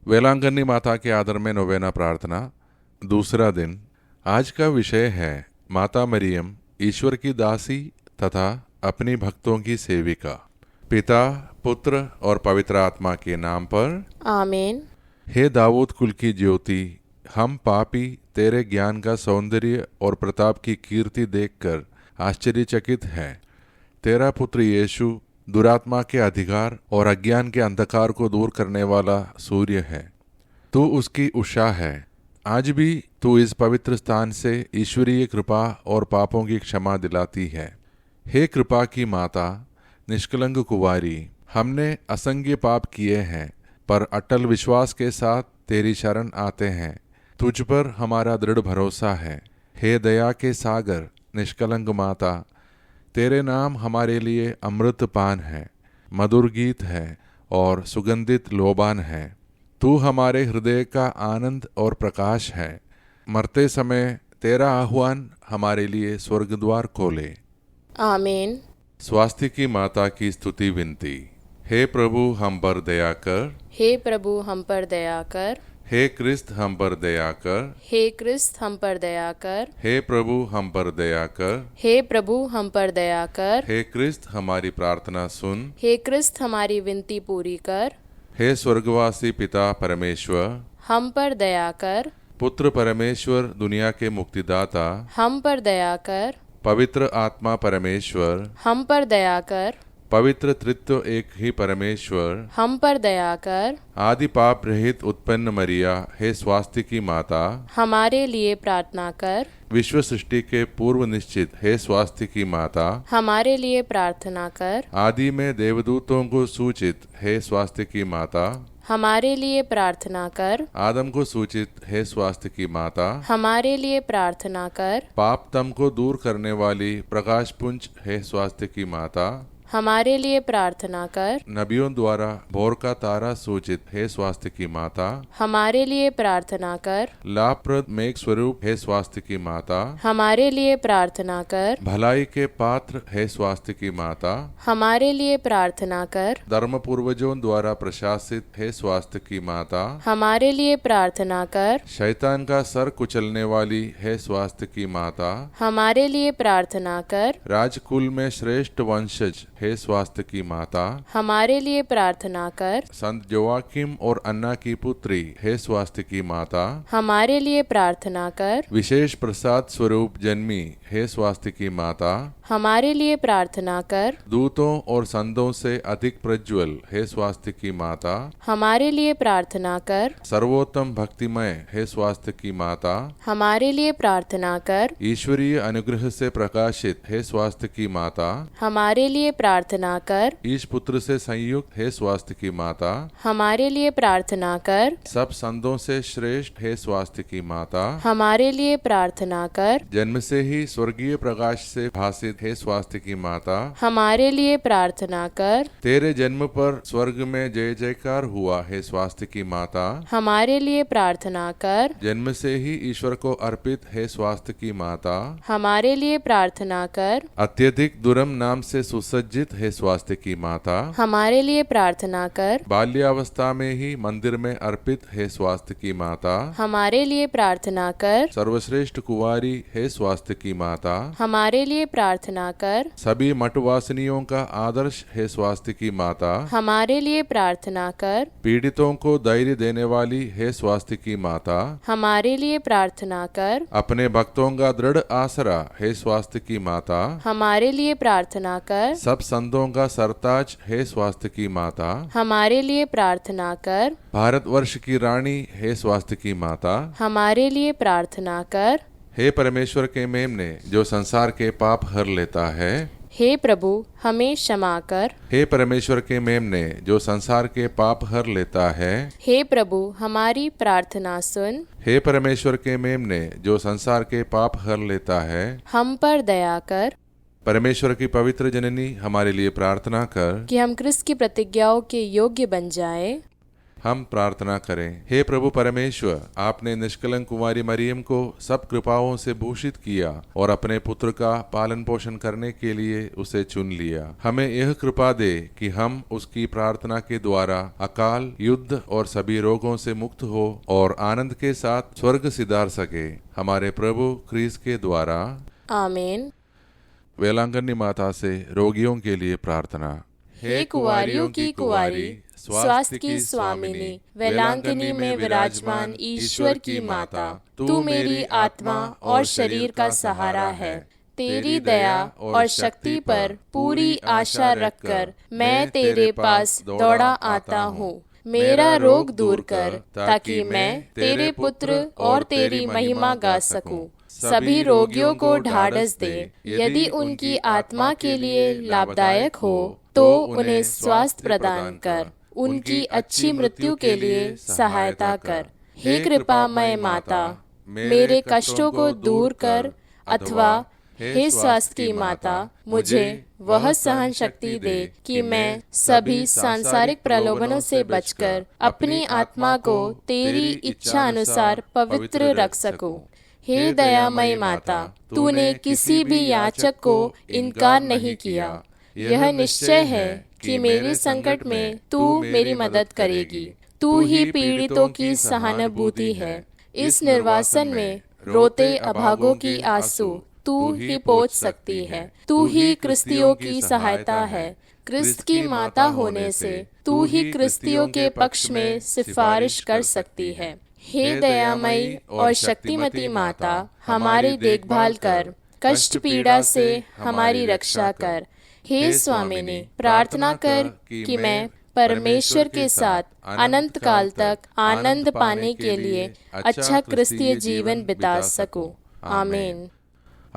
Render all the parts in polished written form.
वेलांगनी माता के आदर में नोवेना प्रार्थना, दूसरा दिन। आज का विषय है माता मरियम, ईश्वर की दासी तथा अपनी भक्तों की सेविका। पिता, पुत्र और पवित्र आत्मा के नाम पर आमीन। हे दाऊद कुल की ज्योति, हम पापी तेरे ज्ञान का सौंदर्य और प्रताप की कीर्ति देखकर आश्चर्यचकित हैं। तेरा पुत्र यीशु दुरात्मा के अधिकार और अज्ञान के अंधकार को दूर करने वाला सूर्य है। तू उसकी उषा है। आज भी तू इस पवित्र स्थान से ईश्वरीय कृपा और पापों की क्षमा दिलाती है। हे कृपा की माता, निष्कलंक कुंवारी, हमने असंख्य पाप किए हैं, पर अटल विश्वास के साथ तेरी शरण आते हैं। तुझ पर हमारा दृढ़ भरोसा है। हे दया के सागर, निष्कलंक माता, तेरे नाम हमारे लिए अमृत पान है, मधुर गीत है और सुगंधित लोबान है। तू हमारे हृदय का आनंद और प्रकाश है। मरते समय तेरा आह्वान हमारे लिए स्वर्गद्वार खोले। आमीन। स्वास्थ्य की माता की स्तुति विनती। हे प्रभु हम पर दया कर। हे प्रभु हम पर दया कर। हे क्रिस्त हम पर दया कर। हे क्रिस्त हम पर दया कर। हे प्रभु हम पर दया कर। हे प्रभु हम पर दया कर। हे क्रिस्त हमारी प्रार्थना सुन। हे क्रिस्त हमारी विनती पूरी कर। हे स्वर्गवासी पिता परमेश्वर, हम पर दया कर। पुत्र परमेश्वर दुनिया के मुक्तिदाता, हम पर दया कर। पवित्र आत्मा परमेश्वर, हम पर दया कर। पवित्र तृत्व एक ही परमेश्वर, हम पर दया कर। आदि पाप रहित उत्पन्न मरिया, हे स्वास्थ्य की माता, हमारे लिए प्रार्थना कर। विश्व सृष्टि के पूर्व निश्चित, हे स्वास्थ्य की माता, हमारे लिए प्रार्थना कर। आदि में देवदूतों को सूचित, हे स्वास्थ्य की माता, हमारे लिए प्रार्थना कर। आदम को सूचित, हे स्वास्थ्य की माता, हमारे लिए प्रार्थना कर। पाप तम को दूर करने वाली प्रकाश पुंज, हे स्वास्थ्य की माता, हमारे लिए प्रार्थना कर। नबियों द्वारा भोर का तारा सूचित, हे स्वास्थ्य की माता, हमारे लिए प्रार्थना कर। लाभप्रद मेघ स्वरूप, हे स्वास्थ्य की माता, हमारे लिए प्रार्थना कर। भलाई के पात्र, हे स्वास्थ्य की माता, हमारे लिए प्रार्थना कर। धर्म पूर्वजों द्वारा प्रशासित, हे स्वास्थ्य की माता, हमारे लिए प्रार्थना कर। शैतान का सर कुचलने वाली, हे स्वास्थ्य की माता, हमारे लिए प्रार्थना कर। राजकुल में श्रेष्ठ वंशज, हे स्वास्थ्य की माता, हमारे लिए प्रार्थना कर। संत जोआकिम और अन्ना की पुत्री, हे स्वास्थ्य की माता, हमारे लिए प्रार्थना कर। विशेष प्रसाद स्वरूप जन्मी, हे स्वास्थ्य की माता, हमारे लिए प्रार्थना कर। दूतों और संतों से अधिक प्रज्वल, हे स्वास्थ्य की माता, हमारे लिए प्रार्थना कर। सर्वोत्तम भक्तिमय, हे स्वास्थ्य की माता, हमारे लिए प्रार्थना कर। ईश्वरीय अनुग्रह से प्रकाशित, हे स्वास्थ्य की माता, हमारे लिए प्रार्थना कर। ईश पुत्र से संयुक्त, हे स्वास्थ्य की माता, हमारे लिए प्रार्थना कर। सब संतों से श्रेष्ठ, हे स्वास्थ्य की माता, हमारे लिए प्रार्थना कर। जन्म से ही स्वर्गीय प्रकाश से भासित, हे स्वास्थ्य की माता, हमारे लिए प्रार्थना कर। तेरे जन्म पर स्वर्ग में जय जयकार हुआ, हे स्वास्थ्य की माता, हमारे लिए प्रार्थना कर। जन्म से ही ईश्वर को अर्पित, हे स्वास्थ्य की माता, हमारे लिए प्रार्थना कर। अत्यधिक दुरम नाम से सुसज्जित, हे स्वास्थ्य की माता, हमारे लिए प्रार्थना कर। बाल्यावस्था में ही मंदिर में अर्पित, हे स्वास्थ्य की माता, हमारे लिए प्रार्थना कर। सर्वश्रेष्ठ कुंवारी, हे स्वास्थ्य की माता, हमारे लिए प्रार्थना कर। सभी मठवासिनियों का आदर्श, हे स्वास्थ्य की माता, हमारे लिए प्रार्थना कर। पीड़ितों को धैर्य देने वाली, हे स्वास्थ्य की माता, हमारे लिए प्रार्थना कर। अपने भक्तों का दृढ़ आसरा, हे स्वास्थ्य की माता, हमारे लिए प्रार्थना कर। सब संतों का सरताज, हे स्वास्थ्य की माता, हमारे लिए प्रार्थना कर। भारतवर्ष की रानी, हे स्वास्थ्य की माता, हमारे लिए प्रार्थना कर। हे परमेश्वर के मेमने, जो संसार के पाप हर लेता है, हे प्रभु हमें क्षमा कर। हे परमेश्वर के मेमने, जो संसार के पाप हर लेता है, हे प्रभु हमारी प्रार्थना सुन। हे परमेश्वर के मेमने, जो संसार के पाप हर लेता है, हम पर दया कर। परमेश्वर की पवित्र जननी, हमारे लिए प्रार्थना कर कि हम क्रिस्त की प्रतिज्ञाओं के योग्य बन जाए। हम प्रार्थना करें। हे प्रभु परमेश्वर, आपने निष्कलंक कुमारी मरियम को सब कृपाओं से भूषित किया और अपने पुत्र का पालन पोषण करने के लिए उसे चुन लिया। हमें यह कृपा दे कि हम उसकी प्रार्थना के द्वारा अकाल, युद्ध और सभी रोगों से मुक्त हो और आनंद के साथ स्वर्ग सिधार सके, हमारे प्रभु क्रिस्त के द्वारा। आमीन। वेलांगनी माता से रोगियों के लिए प्रार्थना। हे कुंवारियों की कुंवारी, स्वास्थ्य की स्वामिनी, वेलांगनी में विराजमान ईश्वर की माता, तू मेरी आत्मा और शरीर का सहारा है। तेरी दया और शक्ति पर पूरी आशा रखकर मैं तेरे पास दौड़ा आता हूँ। मेरा रोग दूर कर, ताकि मैं तेरे पुत्र और तेरी महिमा गा सकूं। सभी रोगियों को ढाढ़स दे, यदि उनकी आत्मा के लिए लाभदायक हो तो उन्हें स्वास्थ्य प्रदान कर। उनकी अच्छी मृत्यु के लिए सहायता कर। हे कृपामय माता, मेरे कष्टों को दूर कर, अथवा हे स्वास्थ्य की माता, मुझे वह सहन शक्ति दे कि मैं सभी सांसारिक प्रलोभनों से बचकर अपनी आत्मा को तेरी इच्छा अनुसार पवित्र रख सकूं। हे दयामय माता, तूने किसी भी याचक को इनकार नहीं किया। यह निश्चय है कि मेरे संकट में तू मेरी मदद करेगी। तू ही पीड़ितों की सहानुभूति है। इस निर्वासन में रोते अभागों की आंसू तू ही पोंछ सकती है। तू ही क्रिस्तियों की सहायता है। क्रिस्त की माता होने से तू ही क्रिस्तियों के पक्ष में सिफारिश कर सकती है। हे दयामयी और शक्तिमती माता, हमारी देखभाल कर, कष्ट पीड़ा से हमारी रक्षा कर। हे स्वामिनी, प्रार्थना कर कि मैं परमेश्वर के साथ अनंत काल तक आनंद पाने के लिए अच्छा क्रिस्तीय जीवन बिता सकूं। आमीन।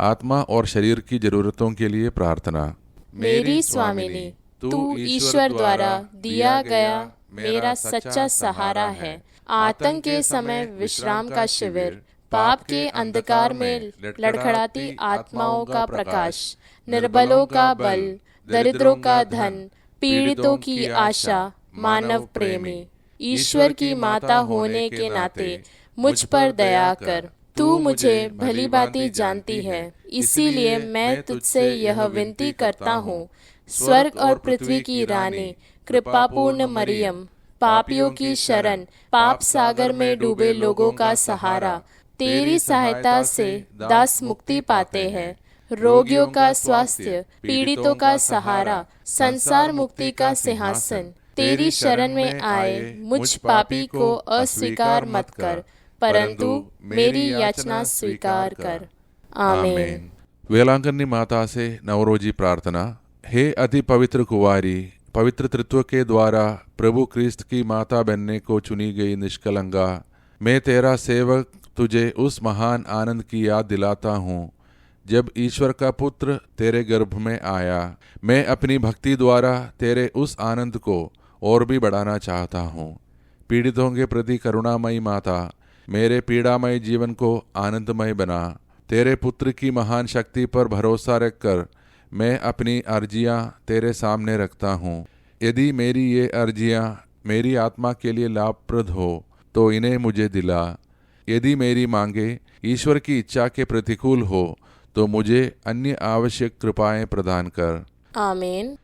आत्मा और शरीर की जरूरतों के लिए प्रार्थना। मेरी स्वामिनी, तू ईश्वर द्वारा दिया गया मेरा सच्चा सहारा है। आतंक के समय विश्राम का शिविर, पाप के अंधकार में लड़खड़ाती आत्माओं का प्रकाश, निर्बलों का बल, दरिद्रों का धन, पीड़ितों की आशा, मानव प्रेमी। ईश्वर की माता होने के नाते मुझ पर दया कर। तू मुझे भली भांति जानती है, इसीलिए मैं तुझसे यह विनती करता हूँ। स्वर्ग और पृथ्वी की रानी, कृपापूर्ण मरियम, पापियों की शरण, पाप सागर में डूबे लोगों का सहारा, तेरी सहायता से दास मुक्ति पाते हैं। रोगियों का स्वास्थ्य, पीड़ितों का सहारा, संसार मुक्ति का सिंहासन, तेरी शरण में आए मुझ पापी को अस्वीकार मत कर, परंतु मेरी याचना स्वीकार कर। आमीन। वेलांगनी माता से नवरोजी प्रार्थना। हे अति पवित्र कुंवारी, पवित्र तृत्व के द्वारा प्रभु क्रिस्त की माता बनने को चुनी गई निष्कलंगा, मैं तेरा सेवक तुझे उस महान आनंद की याद दिलाता हूँ जब ईश्वर का पुत्र तेरे गर्भ में आया। मैं अपनी भक्ति द्वारा तेरे उस आनंद को और भी बढ़ाना चाहता हूँ। पीड़ितों के प्रति करुणामयी माता, मेरे पीड़ामय जीवन को आनंदमय बना। तेरे पुत्र की महान शक्ति पर भरोसा रखकर मैं अपनी अर्जियां तेरे सामने रखता हूँ। यदि मेरी ये अर्जियां मेरी आत्मा के लिए लाभप्रद हो तो इन्हें मुझे दिला। यदि मेरी मांगे ईश्वर की इच्छा के प्रतिकूल हो तो मुझे अन्य आवश्यक कृपाएं प्रदान कर। आमीन।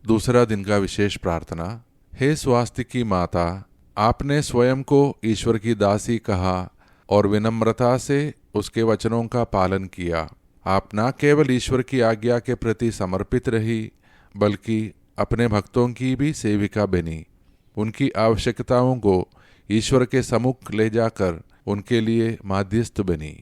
दूसरा दिन का विशेष प्रार्थना। हे स्वास्थ्य की माता, आपने स्वयं को ईश्वर की दासी कहा और विनम्रता से उसके वचनों का पालन किया। आप न केवल ईश्वर की आज्ञा के प्रति समर्पित रही, बल्कि अपने भक्तों की भी सेविका बनी। उनकी आवश्यकताओं को ईश्वर के सम्मुख ले जाकर उनके लिए माध्यस्थ बनी।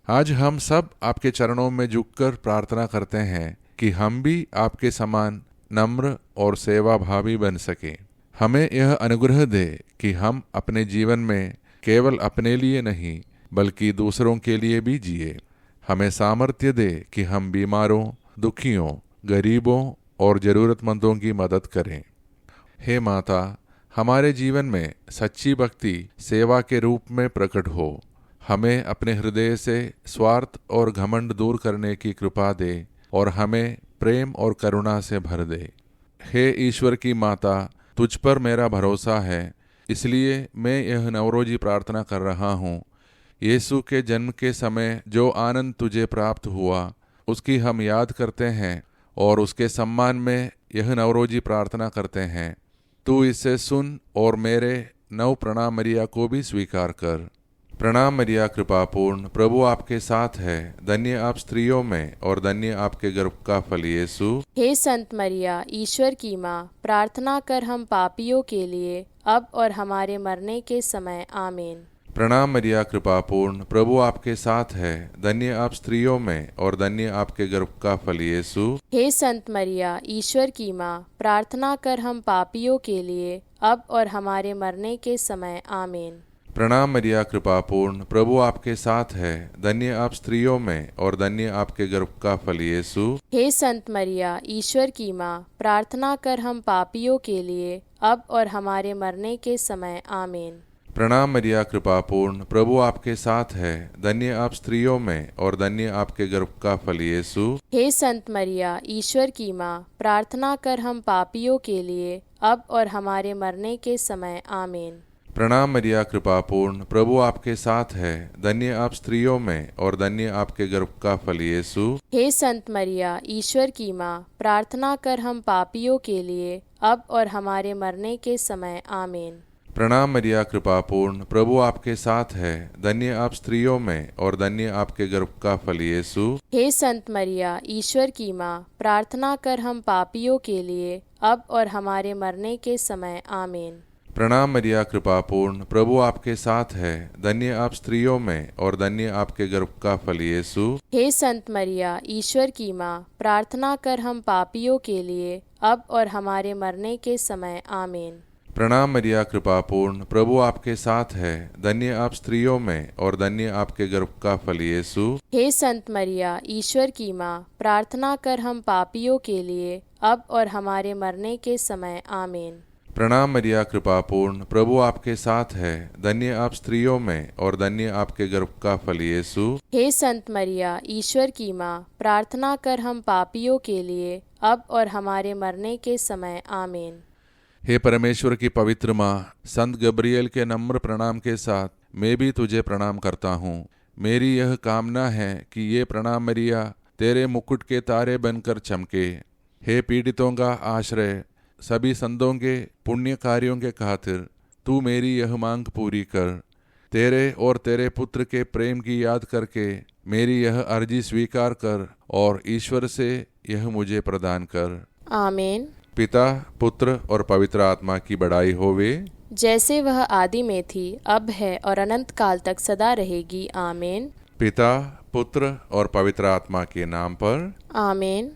आज हम सब आपके चरणों में झुककर प्रार्थना करते हैं कि हम भी आपके समान नम्र और सेवाभावी बन सकें। हमें यह अनुग्रह दे कि हम अपने जीवन में केवल अपने लिए नहीं बल्कि दूसरों के लिए भी जिए। हमें सामर्थ्य दे कि हम बीमारों, दुखियों, गरीबों और ज़रूरतमंदों की मदद करें। हे माता, हमारे जीवन में सच्ची भक्ति सेवा के रूप में प्रकट हो। हमें अपने हृदय से स्वार्थ और घमंड दूर करने की कृपा दे और हमें प्रेम और करुणा से भर दे। हे ईश्वर की माता, तुझ पर मेरा भरोसा है, इसलिए मैं यह नवरोजी प्रार्थना कर रहा हूँ। यीशु के जन्म के समय जो आनंद तुझे प्राप्त हुआ उसकी हम याद करते हैं और उसके सम्मान में यह नवरोजी प्रार्थना करते हैं। तू इसे सुन और मेरे नव प्रणाम मरिया को भी स्वीकार कर। प्रणाम मरिया कृपापूर्ण, प्रभु आपके साथ है। धन्य आप स्त्रियों में और धन्य आपके गर्भ का फल यीशु। हे संत मरिया, ईश्वर की माँ, प्रार्थना कर हम पापियों के लिए अब और हमारे मरने के समय। आमीन। प्रणाम मरिया कृपापूर्ण, प्रभु आपके साथ है। धन्य आप स्त्रियों में और धन्य आपके गर्भ का फल यीशु। हे संत मरिया, ईश्वर की माँ, प्रार्थना कर हम पापियों के लिए अब और हमारे मरने के समय। आमीन। प्रणाम मरिया कृपापूर्ण, प्रभु आपके साथ है। धन्य आप स्त्रियों में और धन्य आपके गर्भ का फल यीशु। हे संत मरिया, ईश्वर की माँ, प्रार्थना कर हम पापियों के लिए अब और हमारे मरने के समय। आमीन। प्रणाम मरिया कृपापूर्ण, प्रभु आपके साथ है। धन्य आप स्त्रियों में और धन्य आपके गर्भ का फल यीशु। हे संत मरिया, ईश्वर की माँ, प्रार्थना कर हम पापियों के लिए अब और हमारे मरने के समय। आमीन। प्रणाम मरिया कृपापूर्ण, प्रभु आपके साथ है। धन्य आप स्त्रियों में और धन्य आपके गर्भ का फल यीशु। हे संत मरिया, ईश्वर की माँ, प्रार्थना कर हम पापियों के लिए अब और हमारे मरने के समय। आमीन। प्रणाम मरिया कृपापूर्ण, प्रभु आपके साथ है। धन्य आप स्त्रियों में और धन्य आपके गर्भ का फल यीशु। हे संत मरिया, ईश्वर की माँ, प्रार्थना कर हम पापियों के लिए अब और हमारे मरने के समय। आमीन। प्रणाम मरिया कृपापूर्ण, प्रभु आपके साथ है। धन्य आप स्त्रियों में और धन्य आपके गर्भ का फल यीशु। हे संत मरिया, ईश्वर की माँ, प्रार्थना कर हम पापियों के लिए अब और हमारे मरने के समय। आमीन। प्रणाम मरिया कृपापूर्ण, प्रभु आपके साथ है। धन्य आप स्त्रियों में और धन्य आपके गर्भ का फल यीशु। हे संत मरिया, ईश्वर की माँ, प्रार्थना कर हम पापियों के लिए अब और हमारे मरने के समय। आमीन। प्रणाम मरिया कृपापूर्ण, प्रभु आपके साथ है। धन्य आप स्त्रियों में और धन्य आपके गर्भ का फल यीशु। हे संत मरिया, ईश्वर की माँ, प्रार्थना कर हम पापियों के लिए अब और हमारे मरने के समय। आमीन। हे परमेश्वर की पवित्र माँ, संत गब्रियल के नम्र प्रणाम के साथ मैं भी तुझे प्रणाम करता हूँ। मेरी यह कामना है कि ये प्रणाम मरिया तेरे मुकुट के तारे बनकर चमके। हे पीड़ितों का आश्रय, सभी संतों के पुण्य कार्यों के खातिर तू मेरी यह मांग पूरी कर। तेरे और तेरे पुत्र के प्रेम की याद करके मेरी यह अर्जी स्वीकार कर और ईश्वर से यह मुझे प्रदान कर। आमीन। पिता, पुत्र और पवित्र आत्मा की बड़ाई होवे, जैसे वह आदि में थी, अब है और अनंत काल तक सदा रहेगी। आमीन। पिता, पुत्र और पवित्र आत्मा के नाम पर। आमीन।